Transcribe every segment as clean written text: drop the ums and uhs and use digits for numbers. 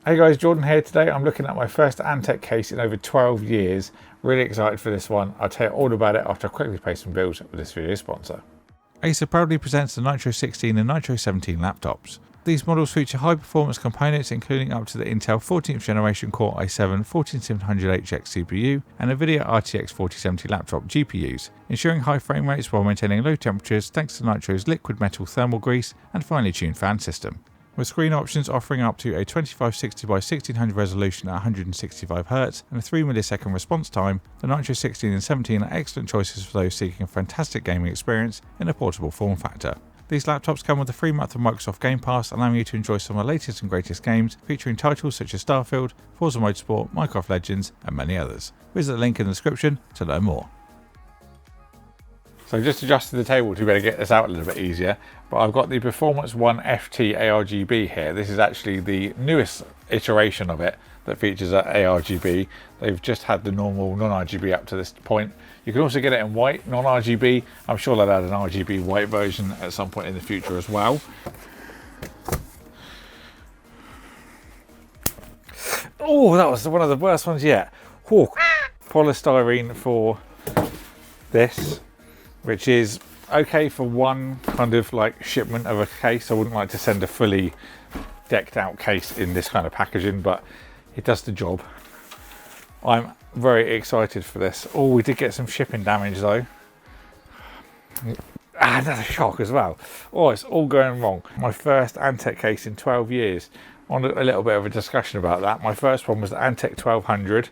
Hey guys, Jordan here. Today I'm looking at my first Antec case in over 12 years. Really excited for this one. I'll tell you all about it after I quickly pay some bills with this video sponsor. Acer proudly presents the Nitro 16 and Nitro 17 laptops. These models feature high performance components including up to the Intel 14th generation Core i7-14700HX CPU and NVIDIA RTX 4070 laptop GPUs, ensuring high frame rates while maintaining low temperatures thanks to Nitro's liquid metal thermal grease and finely tuned fan system. With screen options offering up to a 2560 by 1600 resolution at 165Hz and a 3 millisecond response time, the Nitro 16 and 17 are excellent choices for those seeking a fantastic gaming experience in a portable form factor. These laptops come with a free month of Microsoft Game Pass, allowing you to enjoy some of the latest and greatest games, featuring titles such as Starfield, Forza Motorsport, Minecraft Legends, and many others. Visit the link in the description to learn more. So I just adjusted the table to be able to get this out a little bit easier, but I've got the Performance 1 FT ARGB here. This is actually the newest iteration of it that features ARGB. They've just had the normal non-RGB up to this point. You can also get it in white, non-RGB. I'm sure they'll add an RGB white version at some point in the future as well. Oh, that was one of the worst ones yet. Whew. Polystyrene for this, which is okay for one kind of like shipment of a case. I wouldn't like to send a fully decked out case in this kind of packaging, but it does the job. I'm very excited for this. Oh, we did get some shipping damage though. Another shock as well. Oh, it's all going wrong. My first Antec case in 12 years. On a little bit of a discussion about that. My first one was the Antec 1200.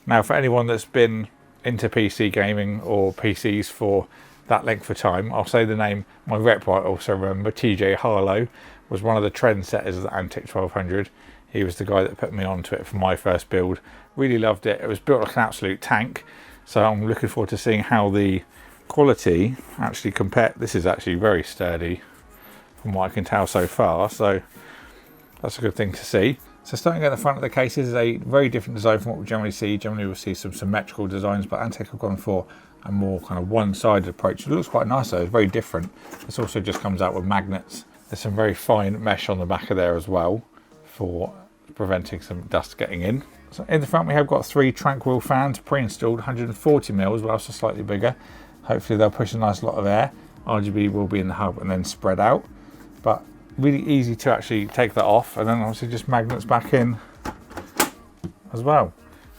Now, for anyone that's been into PC gaming or PCs for that length of time, I'll say the name. My rep might also remember. TJ Harlow was one of the trendsetters of the Antec 1200. He was the guy that put me onto it for my first build. Really loved it. It was built like an absolute tank. So I'm looking forward to seeing how the quality actually compares. This is actually very sturdy from what I can tell so far. So that's a good thing to see. So starting at the front of the case, this is a very different design from what we generally see. Generally we'll see some symmetrical designs, but Antec have gone for a more kind of one-sided approach. It looks quite nice though, it's very different. This also just comes out with magnets. There's some very fine mesh on the back of there as well for preventing some dust getting in. So in the front we have got 3 Tranquil fans pre-installed, 140mm as well, so slightly bigger. Hopefully they'll push a nice lot of air. RGB will be in the hub and then spread out, but really easy to actually take that off, and then obviously just magnets back in as well.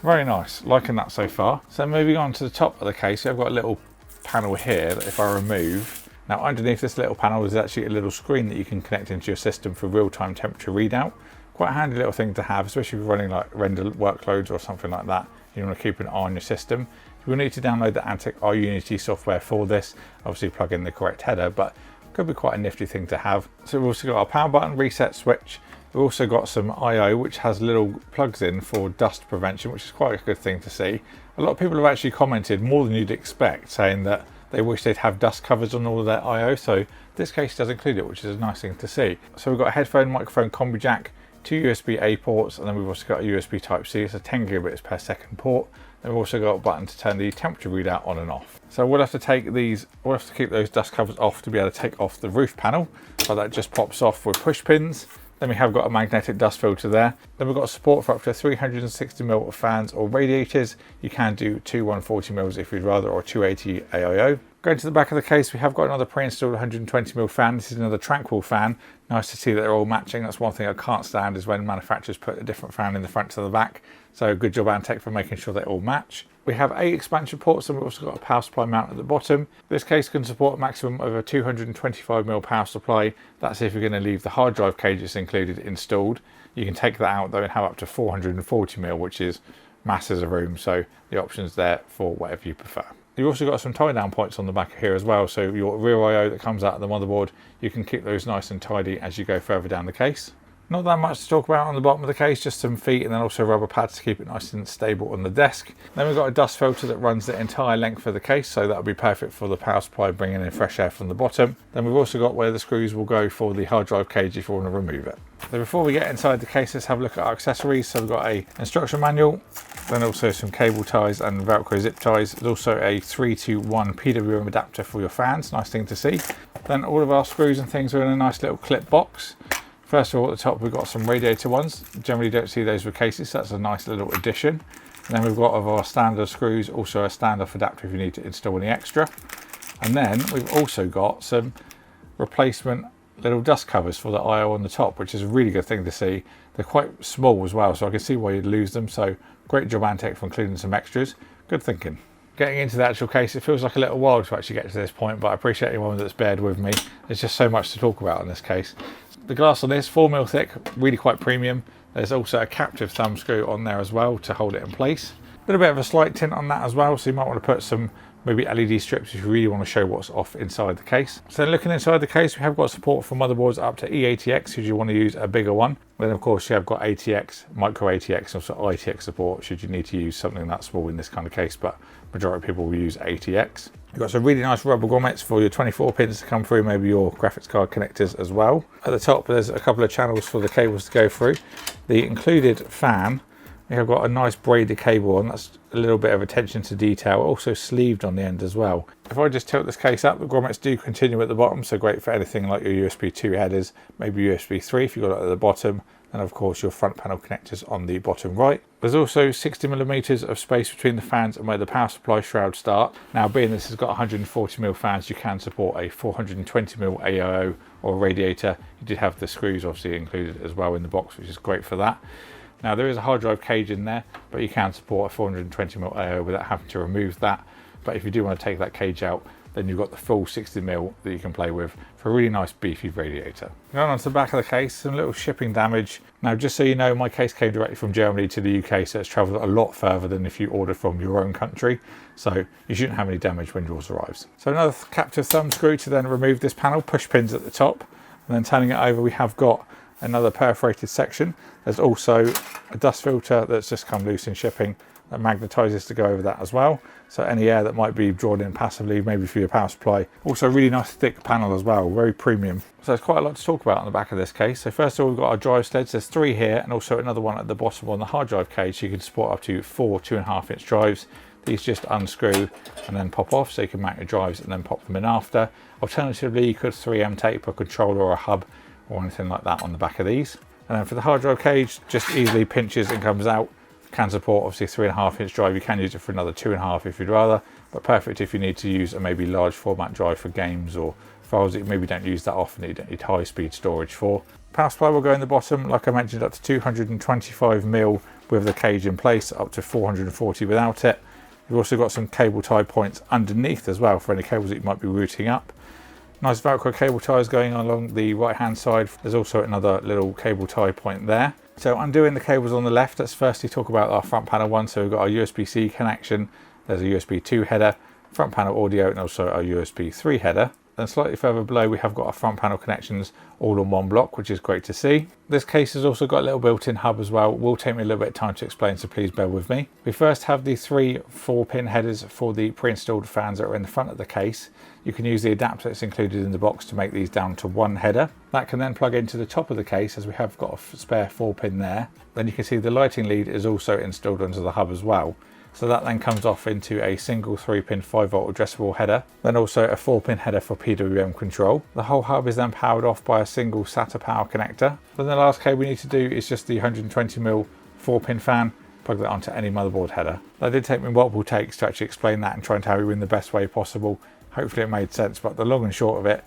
Very nice, liking that so far. So moving on to the top of the case, I've got a little panel here that if I remove, now underneath this little panel is actually a little screen that you can connect into your system for real-time temperature readout. Quite a handy little thing to have, especially if you're running like render workloads or something like that. You want to keep an eye on your system. You will need to download the Antec IUnity software for this. Obviously plug in the correct header, but could be quite a nifty thing to have. So we've also got our power button, reset switch. We've also got some I/O, which has little plugs in for dust prevention, which is quite a good thing to see. A lot of people have actually commented more than you'd expect, saying that they wish they'd have dust covers on all of their I/O. So this case does include it, which is a nice thing to see. So we've got a headphone, microphone combi jack, 2 USB-A ports, and then we've also got a USB Type-C, so 10 gigabits per second port. Then we've also got a button to turn the temperature readout on and off. So we'll have to keep those dust covers off to be able to take off the roof panel. So that just pops off with push pins. Then we have got a magnetic dust filter there. Then we've got support for up to 360mm of fans or radiators. You can do 2 140mm if you'd rather, or 280 AIO. Going to the back of the case, we have got another pre-installed 120mm fan. This is another Tranquil fan. Nice to see that they're all matching. That's one thing I can't stand, is when manufacturers put a different fan in the front to the back. So good job Antec for making sure they all match. We have 8 expansion ports, and we've also got a power supply mount at the bottom. This case can support a maximum of a 225mm power supply. That's if you're going to leave the hard drive cages included installed. You can take that out though and have up to 440mm, which is masses of room. So the option's there for whatever you prefer. You've also got some tie down points on the back here as well. So your rear I/O that comes out of the motherboard, you can keep those nice and tidy as you go further down the case. Not that much to talk about on the bottom of the case, just some feet and then also rubber pads to keep it nice and stable on the desk. Then we've got a dust filter that runs the entire length of the case, so that'll be perfect for the power supply, bringing in fresh air from the bottom. Then we've also got where the screws will go for the hard drive cage if you want to remove it. So before we get inside the case, let's have a look at our accessories. So we've got a instruction manual, then also some cable ties and Velcro zip ties. There's also a 3-to-1 PWM adapter for your fans, nice thing to see. Then all of our screws and things are in a nice little clip box. First of all, at the top we've got some radiator ones. Generally don't see those with cases, so that's a nice little addition. And then we've got of our standard screws, also a standoff adapter if you need to install any extra. And then we've also got some replacement little dust covers for the IO on the top, which is a really good thing to see. They're quite small as well, so I can see why you'd lose them. So great job Antec for including some extras. Good thinking. Getting into the actual case, it feels like a little while to actually get to this point, but I appreciate anyone that's bared with me. There's just so much to talk about in this case. The glass on this, 4mm thick, really quite premium. There's also a captive thumb screw on there as well to hold it in place. A little bit of a slight tint on that as well, so you might want to put some maybe LED strips if you really want to show what's off inside the case. So looking inside the case, we have got support for motherboards up to E80X should you want to use a bigger one. Then of course you have got ATX, micro ATX, and also ITX support should you need to use something that small in this kind of case, but majority of people will use ATX. You've got some really nice rubber grommets for your 24 pins to come through, maybe your graphics card connectors as well. At the top there's a couple of channels for the cables to go through. The included fan, we have got a nice braided cable on, that's a little bit of attention to detail, also sleeved on the end as well. If I just tilt this case up, the grommets do continue at the bottom, so great for anything like your USB 2 headers, maybe USB 3 if you've got it at the bottom, and of course your front panel connectors on the bottom right. There's also 60mm of space between the fans and where the power supply shrouds start. Now being this has got 140mm fans, you can support a 420mm AIO or radiator. You did have the screws obviously included as well in the box, which is great for that. Now there is a hard drive cage in there, but you can support a 420mm AIO without having to remove that. But if you do want to take that cage out, then you've got the full 60mm that you can play with for a really nice beefy radiator. Going on to the back of the case, some little shipping damage. Now just so you know, my case came directly from Germany to the UK, so it's travelled a lot further than if you ordered from your own country. So you shouldn't have any damage when yours arrives. So another captive thumb screw to then remove this panel, push pins at the top, and then turning it over we have got another perforated section. There's also a dust filter that's just come loose in shipping that magnetizes to go over that as well. So any air that might be drawn in passively, maybe for your power supply. Also a really nice thick panel as well, very premium. So there's quite a lot to talk about on the back of this case. So first of all, we've got our drive sleds. There's 3 here and also another one at the bottom on the hard drive cage. So you can support up to 4 2.5-inch drives. These just unscrew and then pop off, so you can mount your drives and then pop them in after. Alternatively, you could 3M tape a controller or a hub or anything like that on the back of these. And then for the hard drive cage, just easily pinches and comes out. Can support obviously 3.5-inch drive. You can use it for another 2.5 if you'd rather, but perfect if you need to use a maybe large format drive for games or files that you maybe don't use that often, that you don't need high speed storage for. Power supply will go in the bottom, like I mentioned, up to 225mm with the cage in place, up to 440 without it. You've also got some cable tie points underneath as well for any cables that you might be routing up. Nice Velcro cable ties going along the right hand side. There's also another little cable tie point there. So undoing the cables on the left, let's firstly talk about our front panel one. So we've got our USB-C connection, there's a USB 2 header, front panel audio, and also our USB 3 header. Then slightly further below we have got our front panel connections all on one block, which is great to see. This case has also got a little built-in hub as well. It will take me a little bit of time to explain, so please bear with me. We first have the 3 4-pin headers for the pre-installed fans that are in the front of the case. You can use the adapter that's included in the box to make these down to 1 header. That can then plug into the top of the case, as we have got a spare 4-pin there. Then you can see the lighting lead is also installed onto the hub as well. So that then comes off into a single 3-pin 5V addressable header, then also a 4-pin header for PWM control. The whole hub is then powered off by a single SATA power connector. Then the last cable we need to do is just the 120mm 4-pin fan, plug that onto any motherboard header. That did take me multiple takes to actually explain that and try and tell you in the best way possible. Hopefully it made sense, but the long and short of it,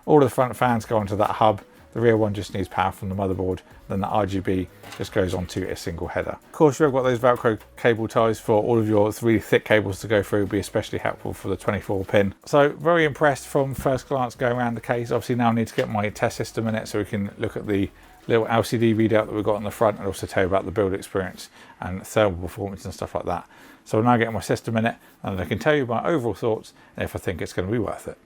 all of the front fans go onto that hub. The rear one just needs power from the motherboard, then the RGB just goes onto a single header. Of course, you've got those Velcro cable ties for all of your really thick cables to go through, will be especially helpful for the 24-pin. So very impressed from first glance going around the case. Obviously now I need to get my test system in it so we can look at the little LCD readout that we've got on the front and also tell you about the build experience and thermal performance and stuff like that. So I'm now getting my system in it and I can tell you my overall thoughts and if I think it's going to be worth it.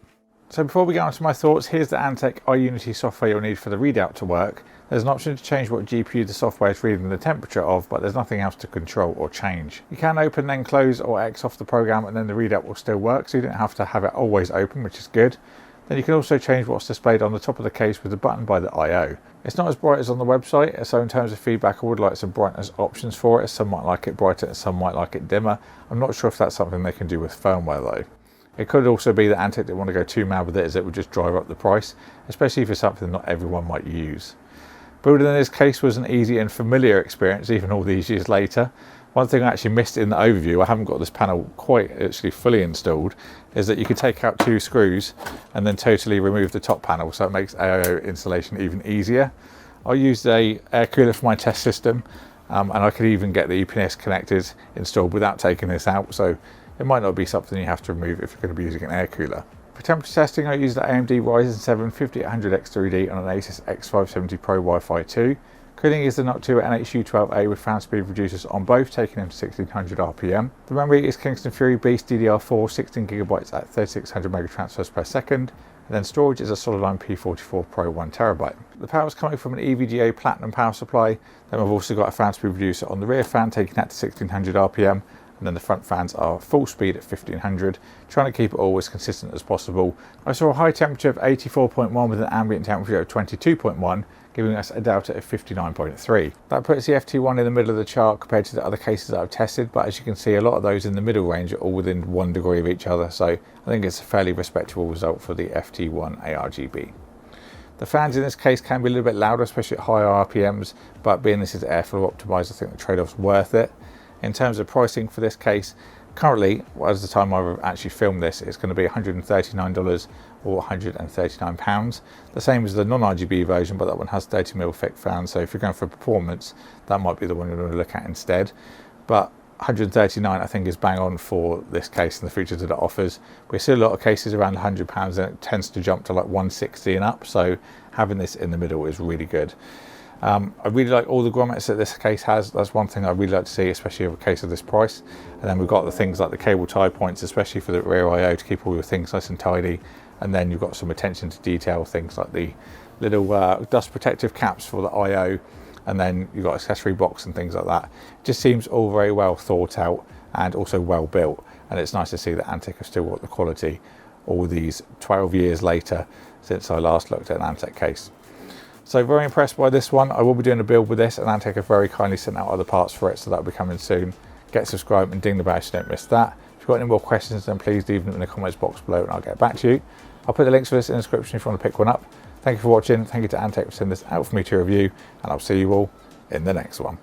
So before we get on to my thoughts, here's the Antec IUnity software you'll need for the readout to work. There's an option to change what GPU the software is reading the temperature of, but there's nothing else to control or change. You can open, then close or X off the program and then the readout will still work, so you don't have to have it always open, which is good. Then you can also change what's displayed on the top of the case with the button by the I/O. It's not as bright as on the website, so in terms of feedback I would like some brightness options for it. Some might like it brighter and some might like it dimmer. I'm not sure if that's something they can do with firmware though. It could also be that Antec didn't want to go too mad with it, as it would just drive up the price, especially if it's something not everyone might use. Building in this case was an easy and familiar experience even all these years later. One thing I actually missed in the overview, I haven't got this panel quite actually fully installed, is that you could take out 2 screws and then totally remove the top panel, so it makes AIO installation even easier. I used a air cooler for my test system, and I could even get the UPS connectors installed without taking this out, so it might not be something you have to remove if you're going to be using an air cooler. For temperature testing, I used the AMD Ryzen 7 5800X3D on an Asus X570 Pro Wi-Fi 2. Cooling is the Noct 2 NHU12A with fan speed reducers on both, taking them to 1600 RPM. The memory is Kingston Fury Beast DDR4 16GB at 3600 MB transfers per second. And then storage is a Solidline P44 Pro 1TB. The power is coming from an EVGA Platinum power supply. Then we've also got a fan speed reducer on the rear fan, taking that to 1600 RPM. And then the front fans are full speed at 1500, trying to keep it all as consistent as possible. I saw a high temperature of 84.1 with an ambient temperature of 22.1, giving us a delta of 59.3. That puts the FT1 in the middle of the chart compared to the other cases that I've tested, but as you can see, a lot of those in the middle range are all within 1 degree of each other, so I think it's a fairly respectable result for the FT1 ARGB. The fans in this case can be a little bit louder, especially at higher RPMs, but being this is airflow optimized, I think the trade-off's worth it. In terms of pricing for this case, currently, as the time I've actually filmed this, it's going to be $139 or £139. The same as the non-RGB version, but that one has 30mm thick fans, so if you're going for performance, that might be the one you're going to look at instead. But $139 I think is bang on for this case and the features that it offers. We see a lot of cases around £100 and it tends to jump to like 160 and up, so having this in the middle is really good. I really like all the grommets that this case has. That's one thing I really like to see, especially in a case of this price. And then we've got the things like the cable tie points, especially for the rear I/O, to keep all your things nice and tidy. And then you've got some attention to detail, things like the little dust protective caps for the I/O, and then you've got accessory box and things like that. It just seems all very well thought out and also well built. And it's nice to see that Antec have still got the quality all these 12 years later since I last looked at an Antec case. So very impressed by this one. I will be doing a build with this, and Antec have very kindly sent out other parts for it, so that'll be coming soon. Get subscribed and ding the bell so you don't miss that. If you've got any more questions, then please leave them in the comments box below and I'll get back to you. I'll put the links for this in the description if you want to pick one up. Thank you for watching. Thank you to Antec for sending this out for me to review, and I'll see you all in the next one.